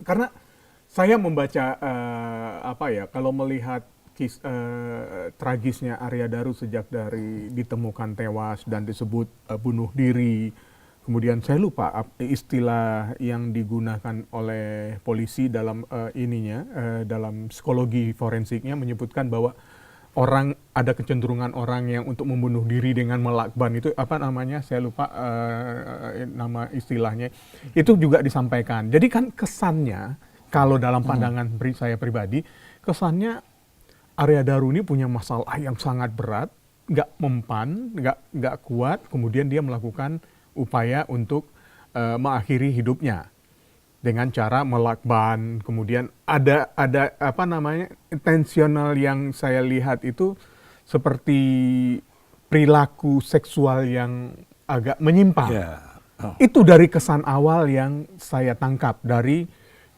karena saya membaca kalau melihat tragisnya Arya Daru sejak dari ditemukan tewas dan disebut bunuh diri. Kemudian saya lupa istilah yang digunakan oleh polisi dalam dalam psikologi forensiknya menyebutkan bahwa ada kecenderungan orang yang untuk membunuh diri dengan melakban itu apa namanya, saya lupa nama istilahnya, itu juga disampaikan. Jadi kan kesannya kalau dalam pandangan saya pribadi, kesannya Arya Daru ini punya masalah yang sangat berat, nggak mempan, nggak kuat, kemudian dia melakukan upaya untuk mengakhiri hidupnya dengan cara melakban. Kemudian ada apa namanya, intensional yang saya lihat itu seperti perilaku seksual yang agak menyimpang. Itu dari kesan awal yang saya tangkap dari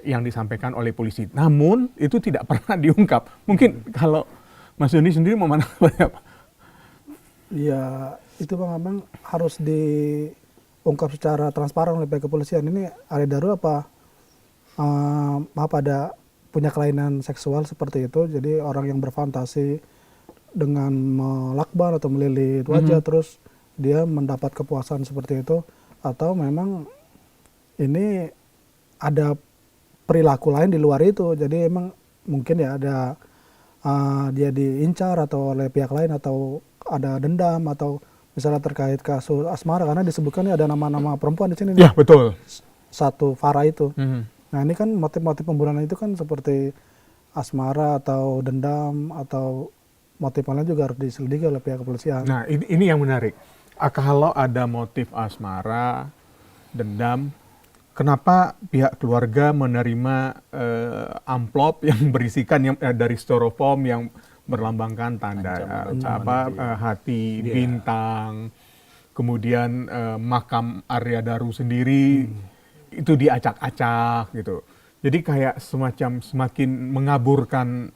yang disampaikan oleh polisi. Namun itu tidak pernah diungkap. Mungkin kalau Mas Doni sendiri mau mana apa? Ya itu Bang Amang harus diungkap secara transparan oleh pihak kepolisian. Ini Arya Daru apa ada punya kelainan seksual seperti itu, jadi orang yang berfantasi dengan melakban atau melilit wajah terus dia mendapat kepuasan seperti itu, atau memang ini ada perilaku lain di luar itu, jadi emang mungkin ya ada dia diincar atau oleh pihak lain, atau ada dendam, atau misalnya terkait kasus asmara karena disebutkan ada nama-nama perempuan di sini. Ya betul. Satu Farah itu. Nah ini kan motif-motif pembunuhan itu kan seperti asmara atau dendam atau motif lain juga harus diselidiki oleh pihak kepolisian. Nah ini yang menarik. Kalau ada motif asmara, dendam, kenapa pihak keluarga menerima amplop yang berisikan dari styrofoam yang berlambangkan tanda hati, bintang, kemudian makam Arya Daru sendiri itu diacak-acak gitu. Jadi kayak semakin mengaburkan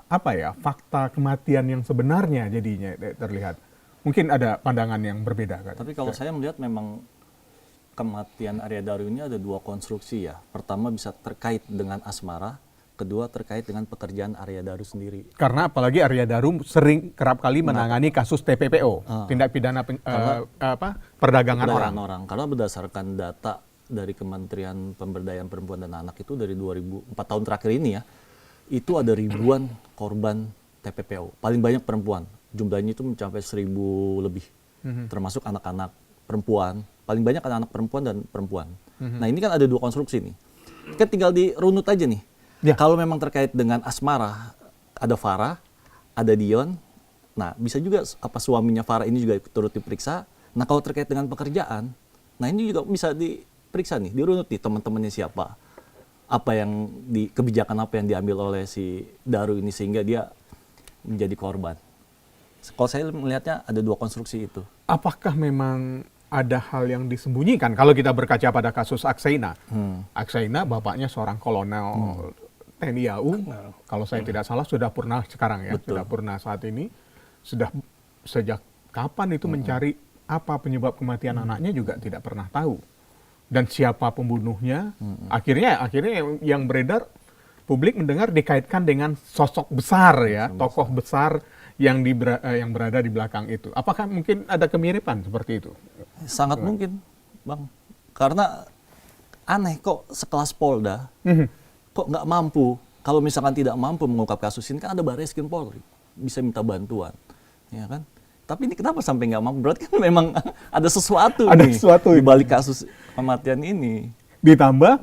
fakta kematian yang sebenarnya jadinya terlihat. Mungkin ada pandangan yang berbeda kan. Tapi kalau saya melihat memang kematian Arya Daru ini ada dua konstruksi ya. Pertama bisa terkait dengan asmara, kedua terkait dengan pekerjaan Arya Daru sendiri. Karena apalagi Arya Daru kerap kali menangani kasus TPPO, tindak pidana perdagangan orang. Karena berdasarkan data dari Kementerian Pemberdayaan Perempuan dan Anak itu dari 4 tahun terakhir ini ya, itu ada ribuan korban TPPO. Paling banyak perempuan, jumlahnya itu mencapai 1.000 lebih, termasuk anak-anak perempuan. Paling banyak anak-anak perempuan dan perempuan. Nah ini kan ada dua konstruksi nih. Kan tinggal dirunut aja nih. Ya. Kalau memang terkait dengan asmara, ada Farah, ada Dion. Nah bisa juga suaminya Farah ini juga turut diperiksa. Nah kalau terkait dengan pekerjaan, nah ini juga bisa diperiksa nih, dirunut nih teman-temannya siapa. Kebijakan apa yang diambil oleh si Daru ini sehingga dia menjadi korban. Kalau saya melihatnya ada dua konstruksi itu. Apakah memang ada hal yang disembunyikan? Kalau kita berkaca pada kasus Aksaina. Aksaina bapaknya seorang kolonel TNI AU, kalau saya tidak salah sudah purna sekarang ya. Betul. Sudah purna saat ini. Sudah sejak kapan itu mencari apa penyebab kematian anaknya juga tidak pernah tahu. Dan siapa pembunuhnya? Akhirnya yang beredar, publik mendengar dikaitkan dengan sosok besar ya, tokoh besar yang berada di belakang itu. Apakah mungkin ada kemiripan seperti itu? Sangat mungkin, Bang. Karena aneh kok sekelas Polda, kok nggak mampu. Kalau misalkan tidak mampu mengungkap kasus ini, kan ada Barreskrim Polri, bisa minta bantuan, ya kan? Tapi ini kenapa sampai nggak mampu? Berarti kan memang ada sesuatu di balik kasus kematian ini. Ditambah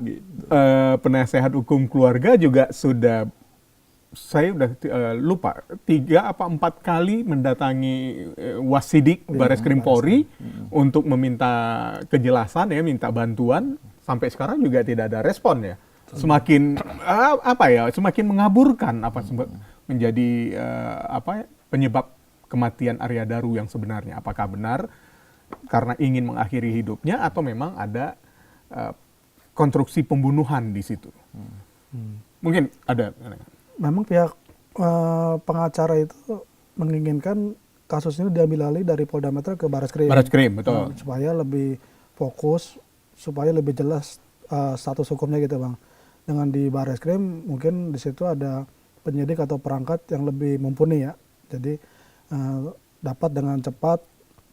penasehat hukum keluarga juga sudah, saya udah lupa 3 apa 4 kali mendatangi Wasidik Barreskrim Polri untuk meminta kejelasan ya, minta bantuan. Sampai sekarang juga tidak ada respon ya. Semakin semakin mengaburkan menjadi penyebab kematian Arya Daru yang sebenarnya. Apakah benar karena ingin mengakhiri hidupnya atau memang ada konstruksi pembunuhan di situ? Mungkin ada. Memang pihak pengacara itu menginginkan kasus ini diambil alih dari Polda Metro ke Barreskrim. Barreskrim, betul. Supaya lebih fokus, supaya lebih jelas status hukumnya gitu Bang. Dengan di Barreskrim mungkin di situ ada penyidik atau perangkat yang lebih mumpuni ya. Jadi dapat dengan cepat,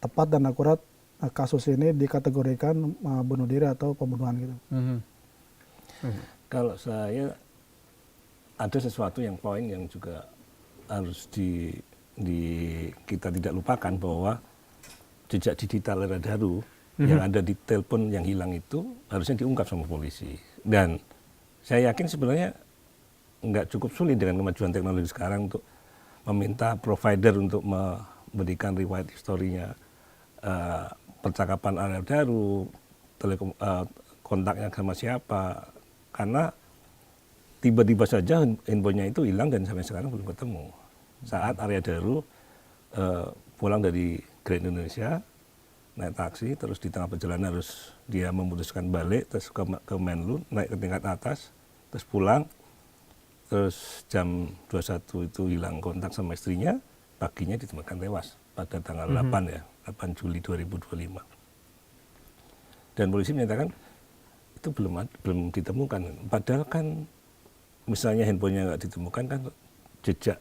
tepat dan akurat kasus ini dikategorikan bunuh diri atau pembunuhan gitu. Kalau saya ada sesuatu yang poin yang juga harus kita tidak lupakan bahwa jejak digital Arya yang ada di telepon yang hilang itu harusnya diungkap sama polisi. Dan saya yakin sebenarnya nggak cukup sulit dengan kemajuan teknologi sekarang untuk meminta provider untuk memberikan riwayat historinya percakapan Arya kontaknya sama siapa, karena tiba-tiba saja handphonenya itu hilang dan sampai sekarang belum ketemu. Saat Arya Daru pulang dari Grand Indonesia, naik taksi, terus di tengah perjalanan harus dia memutuskan balik, terus ke Menlu, naik ke tingkat atas, terus pulang, terus jam 21 itu hilang kontak sama istrinya, paginya ditemukan tewas pada tanggal 8 ya, 8 Juli 2025. Dan polisi menyatakan itu belum ditemukan. Padahal kan misalnya handphonenya nggak ditemukan kan jejak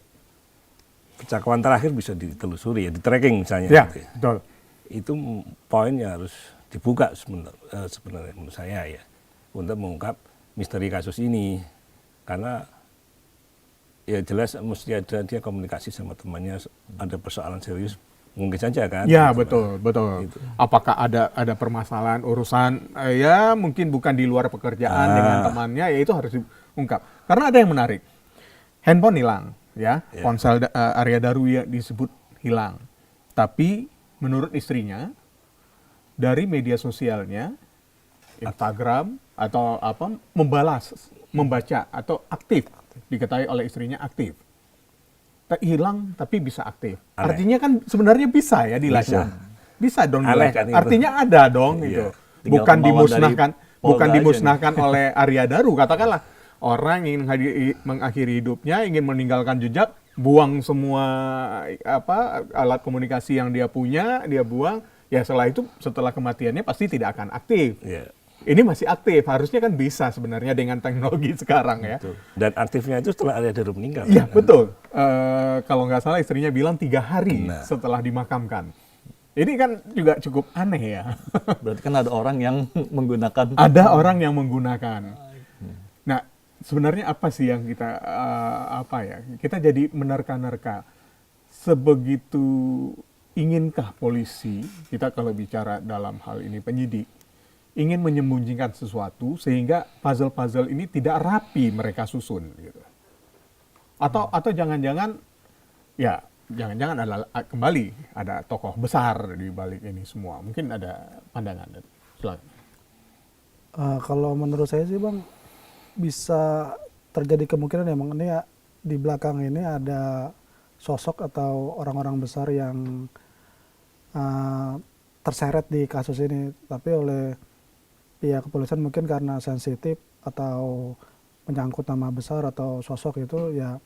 percakapan terakhir bisa ditelusuri ya, di tracking misalnya. Ya, gitu ya. betul. Itu poin yang harus dibuka sebenarnya menurut saya ya, untuk mengungkap misteri kasus ini, karena ya jelas mesti ada dia komunikasi sama temannya, ada persoalan serius mungkin saja kan. Ya, gitu, betul, Pak. betul. Gitu. Apakah ada permasalahan urusan ya mungkin bukan di luar pekerjaan dengan temannya, ya itu harus diungkap. Karena ada yang menarik. Handphone hilang, ya. Ponsel Arya Daru ya disebut hilang. Tapi menurut istrinya dari media sosialnya, Instagram atau apa, membaca atau aktif, diketahui oleh istrinya aktif. Hilang tapi bisa aktif. Aneh. Artinya kan sebenarnya bisa ya dilacak. Bisa dong Aneh dilacak. kan itu. Artinya ada dong Iya. gitu. Tinggal Bukan kemauan dimusnahkan, dari bukan Polda aja dimusnahkan oleh Arya Daru. Katakanlah orang ingin mengakhiri hidupnya, ingin meninggalkan jejak, buang semua alat komunikasi yang dia punya, dia buang. Ya setelah kematiannya pasti tidak akan aktif. Iya. Ini masih aktif, harusnya kan bisa sebenarnya dengan teknologi sekarang ya. Betul. Dan aktifnya itu setelah Arya Daru meninggal. Iya, kan? betul. Kalau nggak salah istrinya bilang 3 hari Benar. setelah dimakamkan. Ini kan juga cukup aneh ya. Berarti kan ada orang yang menggunakan. Ada orang yang menggunakan. Nah, sebenarnya apa sih yang kita kita jadi menerka-nerka. Sebegitu inginkah polisi, kita kalau bicara dalam hal ini penyidik, ingin menyembunyikan sesuatu sehingga puzzle-puzzle ini tidak rapi mereka susun gitu. Atau jangan-jangan ya jangan-jangan kembali ada tokoh besar di balik ini semua. Mungkin ada pandangan. Silakan. Kalau menurut saya sih Bang, bisa terjadi kemungkinan emang ini ya, di belakang ini ada sosok atau orang-orang besar yang terseret di kasus ini, tapi oleh pihak kepolisian mungkin karena sensitif atau menyangkut nama besar atau sosok itu ya,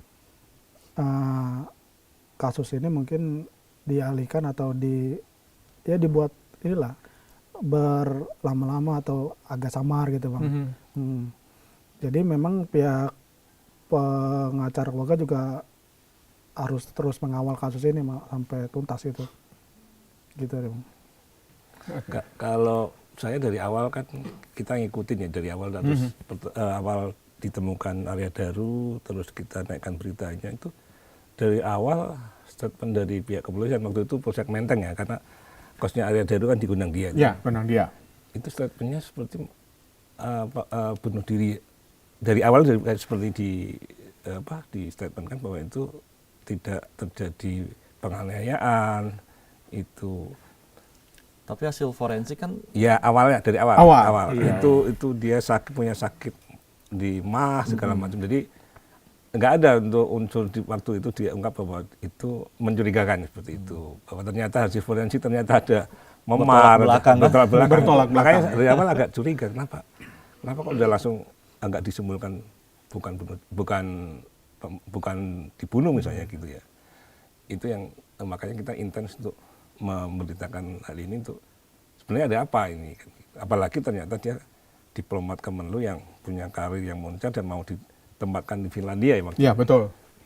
kasus ini mungkin dialihkan atau dibuat inilah berlama-lama atau agak samar gitu Bang. Jadi memang pihak pengacara keluarga juga harus terus mengawal kasus ini sampai tuntas itu. Gitu Bang. Kalau saya dari awal kan kita ngikutin ya dari awal, terus awal ditemukan Arya Daru, terus kita naikkan beritanya itu dari awal statement dari pihak kepolisian waktu itu Polsek Menteng ya, karena kosnya Arya Daru kan di Gondang Dia. Ya, Gondang Dia. Itu statementnya seperti bunuh diri dari awal, seperti di statement kan bahwa itu tidak terjadi penganiayaan itu. Tapi hasil forensik kan Ya awalnya dari awal. Iya. Itu dia punya sakit di mah segala macam. Jadi nggak ada untuk unsur di waktu itu dia ungkap bahwa itu mencurigakan seperti itu. Bahwa ternyata hasil forensik ternyata ada memar, bertolak belakang. Makanya dari awal agak curiga, kenapa kok udah langsung agak disimpulkan bukan dibunuh misalnya gitu ya. Itu yang makanya kita intens untuk memberitakan hal ini, untuk sebenarnya ada apa ini, apalagi ternyata dia diplomat Kemenlu yang punya karir yang moncer dan mau ditempatkan di Finlandia ya Mas? Ya, betul.